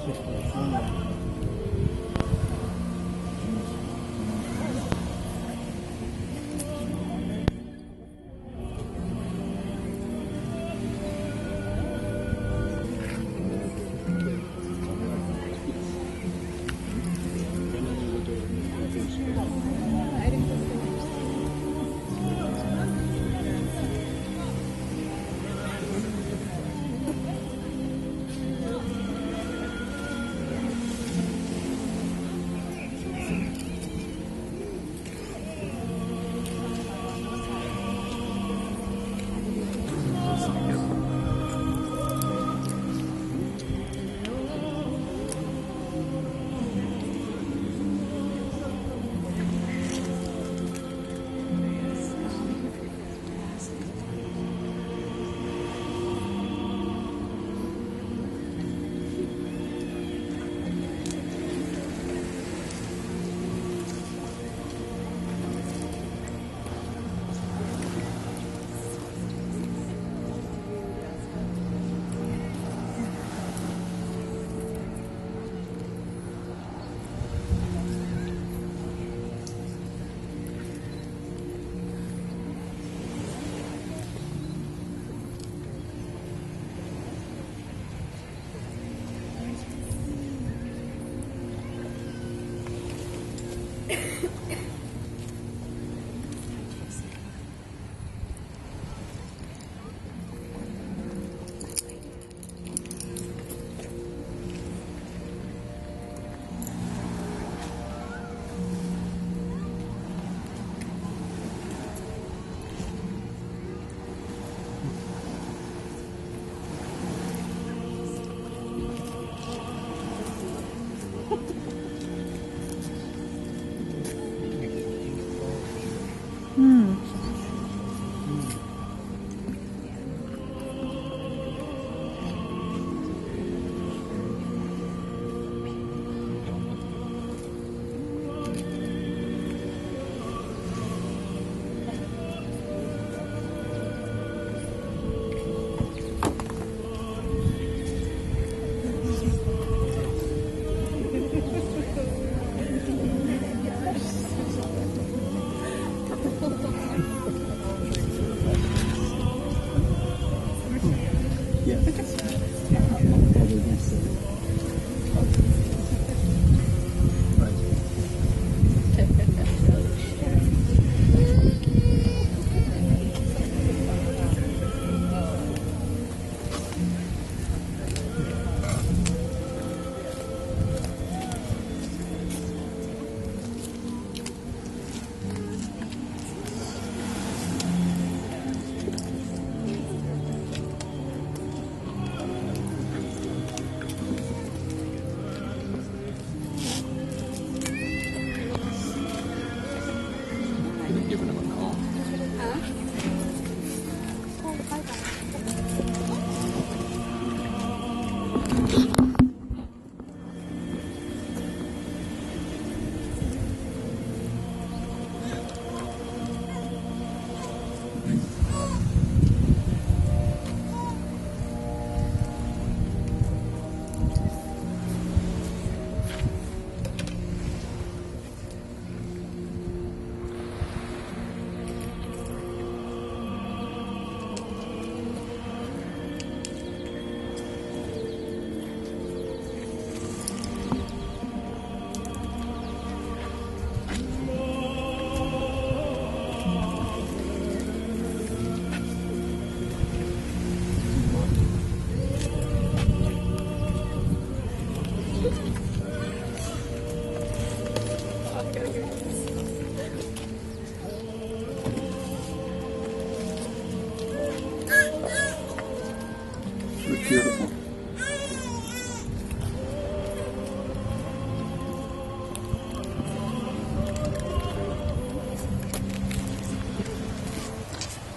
Beautiful.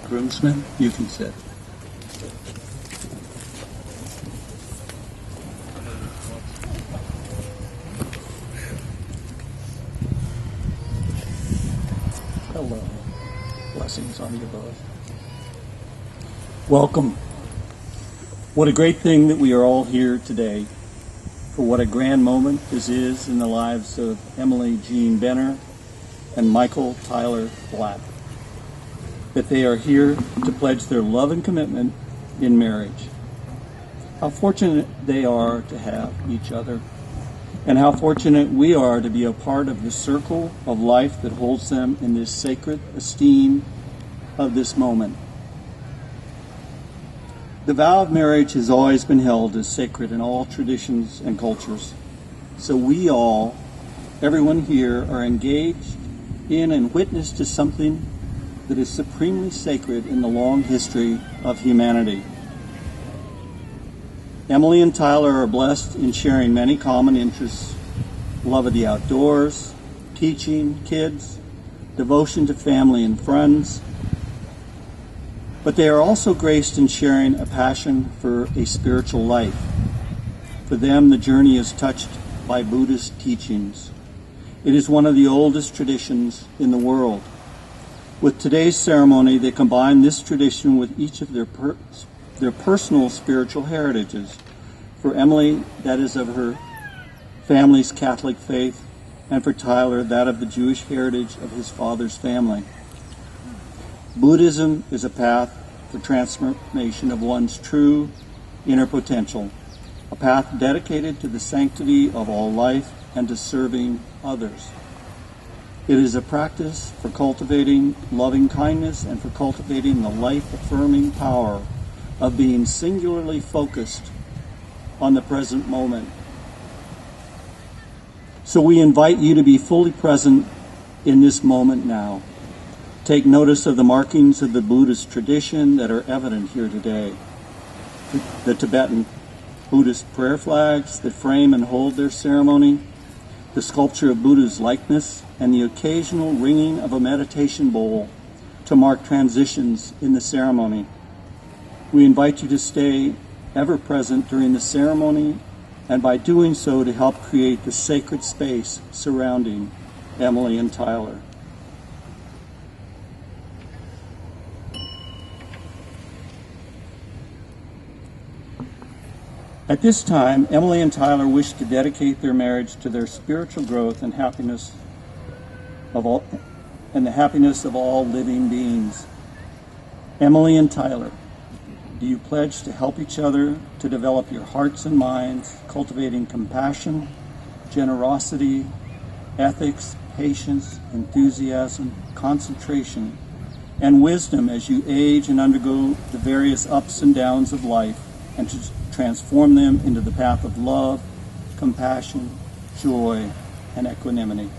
Groomsman, you can sit. Hello. Blessings on you both. Welcome. What a great thing that we are all here today for what a grand moment this is in the lives of Emily Jean Benner and Michael Tyler Black, that they are here to pledge their love and commitment in marriage. How fortunate they are to have each other, and how fortunate we are to be a part of the circle of life that holds them in this sacred esteem of this moment. The vow of marriage has always been held as sacred in all traditions and cultures. So we all, everyone here, are engaged in and witness to something that is supremely sacred in the long history of humanity. Emily and Tyler are blessed in sharing many common interests: love of the outdoors, teaching kids, devotion to family and friends. But they are also graced in sharing a passion for a spiritual life. For them, the journey is touched by Buddhist teachings. It is one of the oldest traditions in the world. With today's ceremony, they combine this tradition with each of their personal spiritual heritages. For Emily, that is of her family's Catholic faith, and for Tyler, that of the Jewish heritage of his father's family. Buddhism is a path for transformation of one's true inner potential, a path dedicated to the sanctity of all life and to serving others. It is a practice for cultivating loving kindness and for cultivating the life-affirming power of being singularly focused on the present moment. So we invite you to be fully present in this moment now. Take notice of the markings of the Buddhist tradition that are evident here today. The Tibetan Buddhist prayer flags that frame and hold their ceremony, the sculpture of Buddha's likeness, and the occasional ringing of a meditation bowl to mark transitions in the ceremony. We invite you to stay ever present during the ceremony, and by doing so to help create the sacred space surrounding Emily and Tyler. At this time, Emily and Tyler wish to dedicate their marriage to their spiritual growth and happiness of all, and the happiness of all living beings. Emily and Tyler, do you pledge to help each other to develop your hearts and minds, cultivating compassion, generosity, ethics, patience, enthusiasm, concentration, and wisdom as you age and undergo the various ups and downs of life, and to transform them into the path of love, compassion, joy, and equanimity?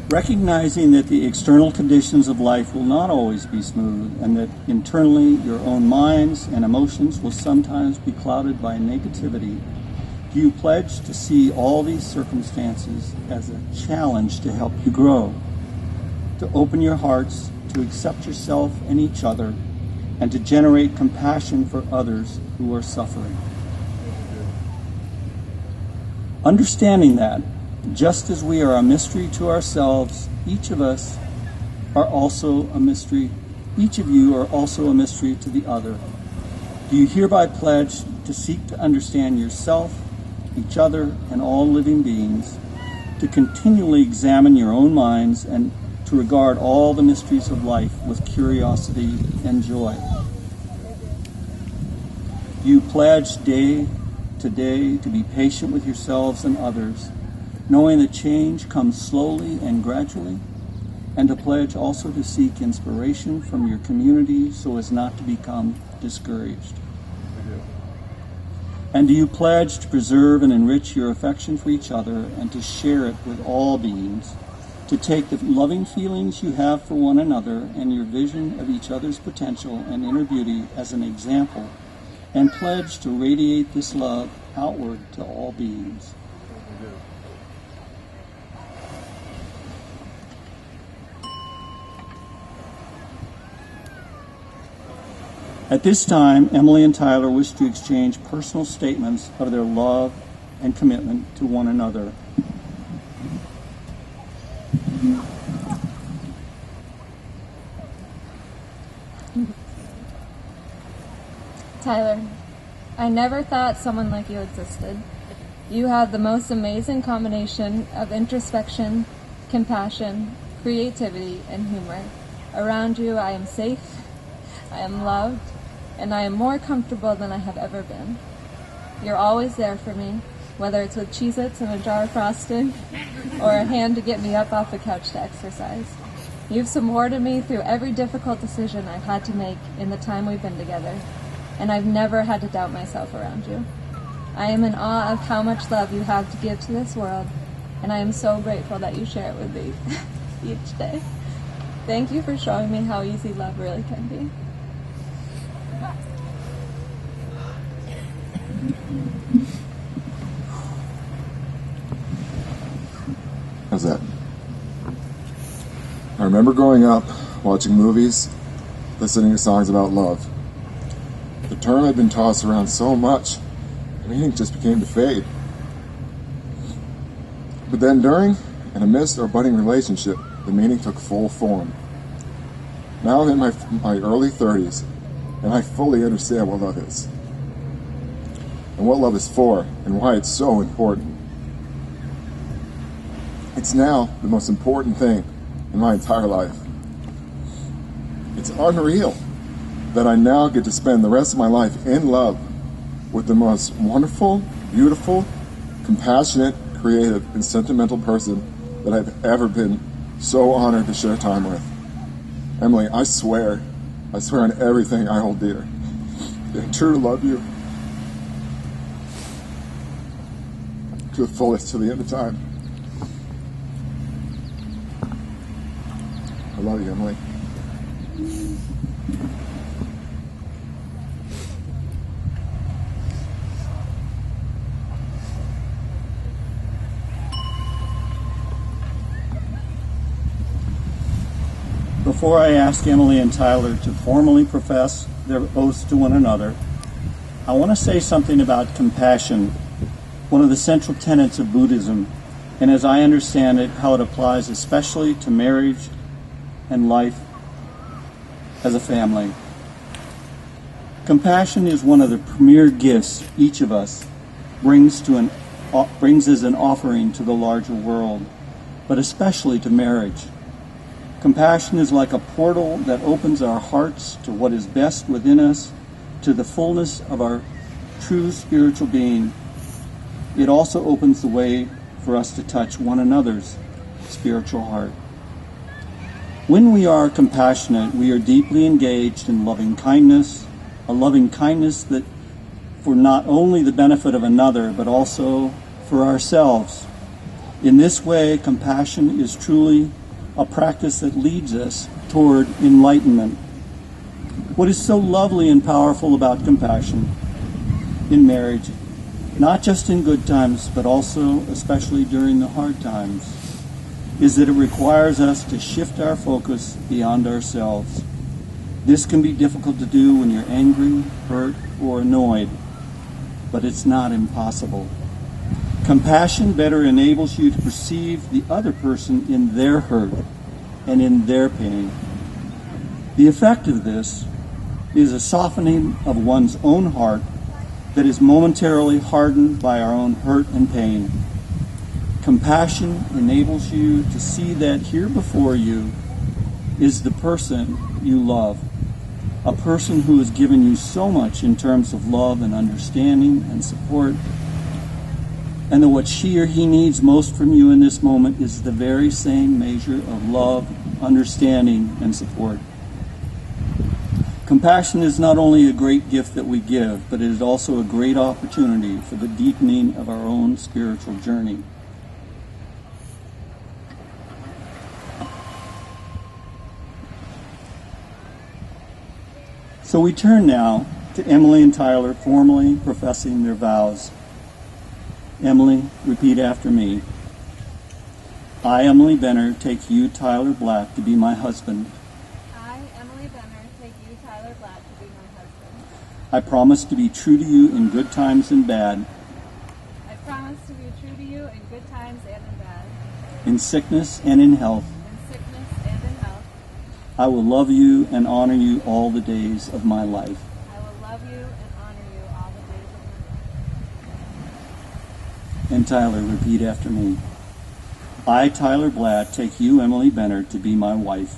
Recognizing that the external conditions of life will not always be smooth, and that internally your own minds and emotions will sometimes be clouded by negativity, do you pledge to see all these circumstances as a challenge to help you grow, to open your hearts, to accept yourself and each other, and to generate compassion for others who are suffering? Understanding that, just as we are a mystery to ourselves, each of us are also a mystery. Each of you are also a mystery to the other. Do you hereby pledge to seek to understand yourself, each other, and all living beings, to continually examine your own minds, and to regard all the mysteries of life with curiosity and joy? Do you pledge day to day to be patient with yourselves and others, knowing that change comes slowly and gradually, and to pledge also to seek inspiration from your community so as not to become discouraged? And do you pledge to preserve and enrich your affection for each other and to share it with all beings, to take the loving feelings you have for one another and your vision of each other's potential and inner beauty as an example, and pledge to radiate this love outward to all beings? At this time, Emily and Tyler wish to exchange personal statements of their love and commitment to one another. Tyler, I never thought someone like you existed. You have the most amazing combination of introspection, compassion, creativity, and humor. Around you, I am safe, I am loved, and I am more comfortable than I have ever been. You're always there for me, whether it's with Cheez-Its and a jar of frosting, or a hand to get me up off the couch to exercise. You've supported me through every difficult decision I've had to make in the time we've been together, and I've never had to doubt myself around you. I am in awe of how much love you have to give to this world, and I am so grateful that you share it with me each day. Thank you for showing me how easy love really can be. How's that? I remember growing up, watching movies, listening to songs about love. The term had been tossed around so much, the meaning just began to fade. But then during and amidst our budding relationship, the meaning took full form. Now I'm in my early 30s, and I fully understand what love is, and what love is for, and why it's so important. It's now the most important thing in my entire life. It's unreal that I now get to spend the rest of my life in love with the most wonderful, beautiful, compassionate, creative, and sentimental person that I've ever been so honored to share time with. Emily, I swear on everything I hold dear, I truly love you to the fullest, to the end of time. I love you, Emily. Before I ask Emily and Tyler to formally profess their oaths to one another, I want to say something about compassion, one of the central tenets of Buddhism, and as I understand it, how it applies especially to marriage and life as a family. Compassion is one of the premier gifts each of us brings as an offering to the larger world, but especially to marriage. Compassion is like a portal that opens our hearts to what is best within us, to the fullness of our true spiritual being. It also opens the way for us to touch one another's spiritual heart. When we are compassionate, we are deeply engaged in loving kindness, a loving kindness that for not only the benefit of another, but also for ourselves. In this way, compassion is truly a practice that leads us toward enlightenment. What is so lovely and powerful about compassion in marriage, not just in good times, but also especially during the hard times, is that it requires us to shift our focus beyond ourselves. This can be difficult to do when you're angry, hurt, or annoyed, but it's not impossible. Compassion better enables you to perceive the other person in their hurt and in their pain. The effect of this is a softening of one's own heart that is momentarily hardened by our own hurt and pain. Compassion enables you to see that here before you is the person you love, a person who has given you so much in terms of love and understanding and support, and that what she or he needs most from you in this moment is the very same measure of love, understanding, and support. Compassion is not only a great gift that we give, but it is also a great opportunity for the deepening of our own spiritual journey. So we turn now to Emily and Tyler formally professing their vows. Emily, repeat after me. I, Emily Benner, take you, Tyler Black, to be my husband. I, Emily Benner, take you, Tyler Black, to be my husband. I promise to be true to you in good times and bad, I promise to be true to you in good times and in bad, in sickness and in health. in sickness and in health. I will love you and honor you all the days of my life. I will love you and honor you all the days of And Tyler, repeat after me. I, Tyler Blatt, take you, Emily Benner, to be my wife.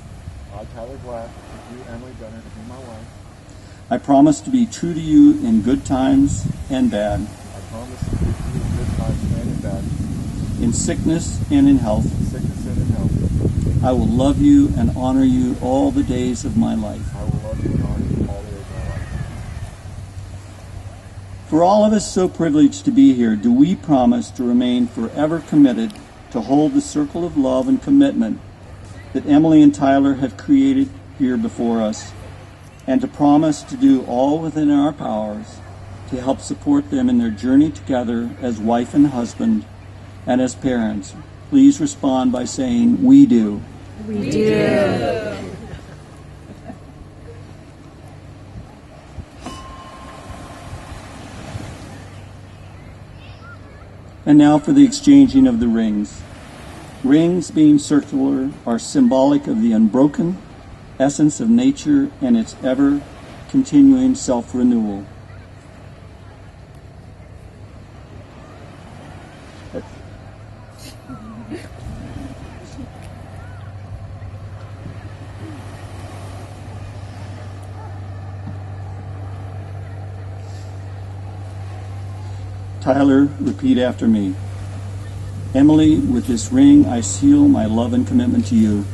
I, Tyler Blatt, take you, Emily Benner, to be my wife. I promise to be true to you in good times and bad, I promise to be true to you in good times and in bad, in sickness and in health. in sickness and in health. I will love you and honor you all the days of my life. I will love you and honor you all the days of my life. For all of us so privileged to be here, do we promise to remain forever committed to hold the circle of love and commitment that Emily and Tyler have created here before us, and to promise to do all within our powers to help support them in their journey together as wife and husband and as parents? Please respond by saying, "We do." We do. And now for the exchanging of the rings. Rings, being circular, are symbolic of the unbroken essence of nature and its ever-continuing self-renewal. Tyler, repeat after me. Emily, with this ring, I seal my love and commitment to you.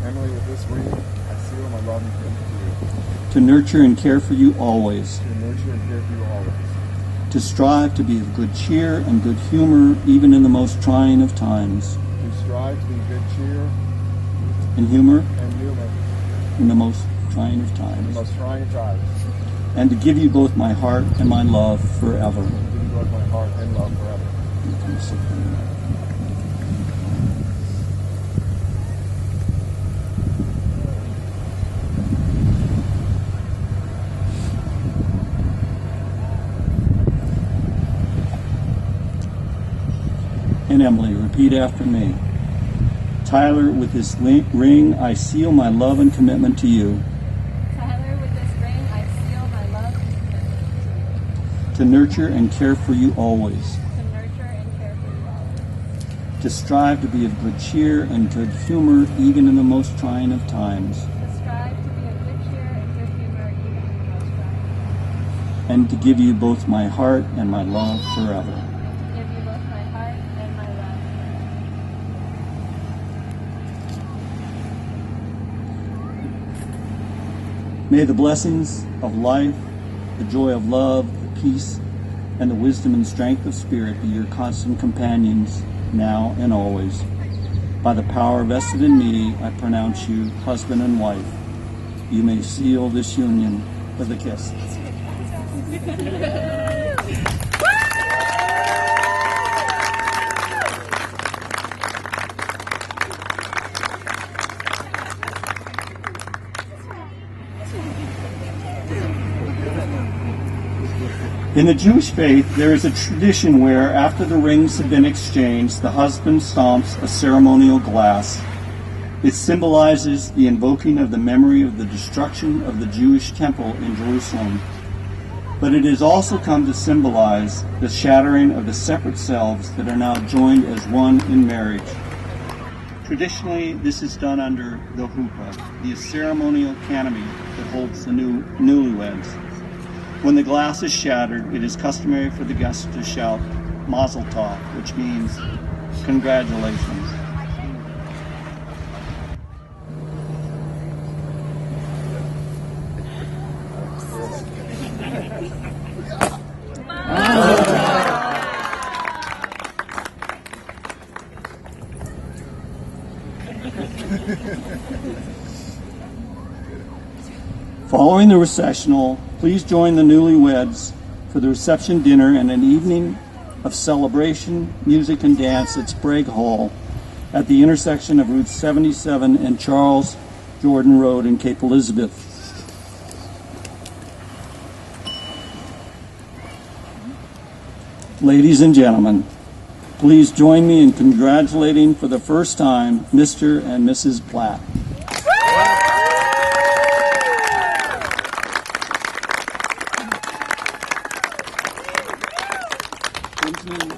Emily, with this ring, I seal my love and commitment to you. To nurture and care for you always. To nurture and care for you always. To strive to be of good cheer and good humor, even in the most trying of times. To strive to be good cheer And humor and humor in the most trying of in the times. most trying times. And to give you both my heart and my love forever. Give you both my heart and love forever. And Emily, repeat after me. Tyler, with this ring, I seal my love and commitment to you. Tyler, with this ring, I seal my love and commitment to you. To nurture and care for you always. To nurture and care for you always. To strive to be of good cheer and good humor, even in the most trying of times. To strive to be of good cheer and good humor, even in the most trying. And to give you both my heart and my love forever. And to give you both my heart and my love. May the blessings of life, the joy of love, the peace, and the wisdom and strength of spirit be your constant companions now and always. By the power vested in me, I pronounce you husband and wife. You may seal this union with a kiss. In the Jewish faith, there is a tradition where, after the rings have been exchanged, the husband stomps a ceremonial glass. It symbolizes the invoking of the memory of the destruction of the Jewish temple in Jerusalem. But it has also come to symbolize the shattering of the separate selves that are now joined as one in marriage. Traditionally, this is done under the huppah, the ceremonial canopy that holds the newlyweds. When the glass is shattered, it is customary for the guests to shout Mazel Tov, which means congratulations. Following the recessional, please join the newlyweds for the reception dinner and an evening of celebration, music, and dance at Sprague Hall at the intersection of Route 77 and Charles Jordan Road in Cape Elizabeth. Ladies and gentlemen, please join me in congratulating for the first time Mr. and Mrs. Blatt. Kinsman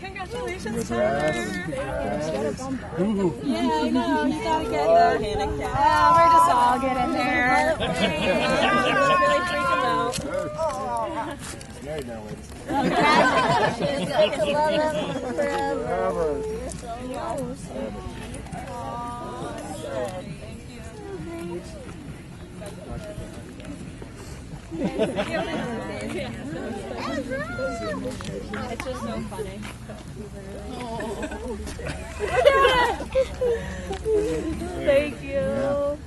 Congratulations, Tyler. Yeah, I know. You gotta get the handicap. Yeah, we're just all getting there. Really freak him out. Married now, ladies. Congratulations. I can love him forever. You're so awesome. It's just so funny. Thank you.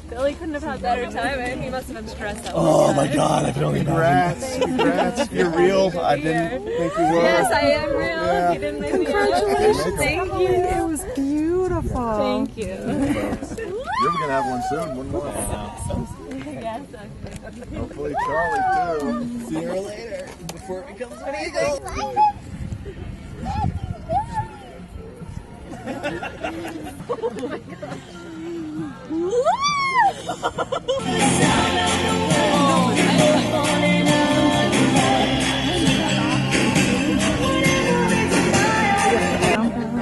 Billy couldn't have had better timing. He must have been stressed out. Oh my God, I can only imagine. Congrats. You're real. I didn't think you were. Yes, I am real. Yeah. You didn't make me Congratulations. Thank you. It was beautiful. Thank you. You're going to have one soon. One more. Yes, Hopefully Charlie too. See her later before it becomes What do you think?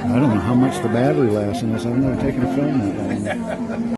I don't know how much the battery lasts in this. I've never taken a film that long.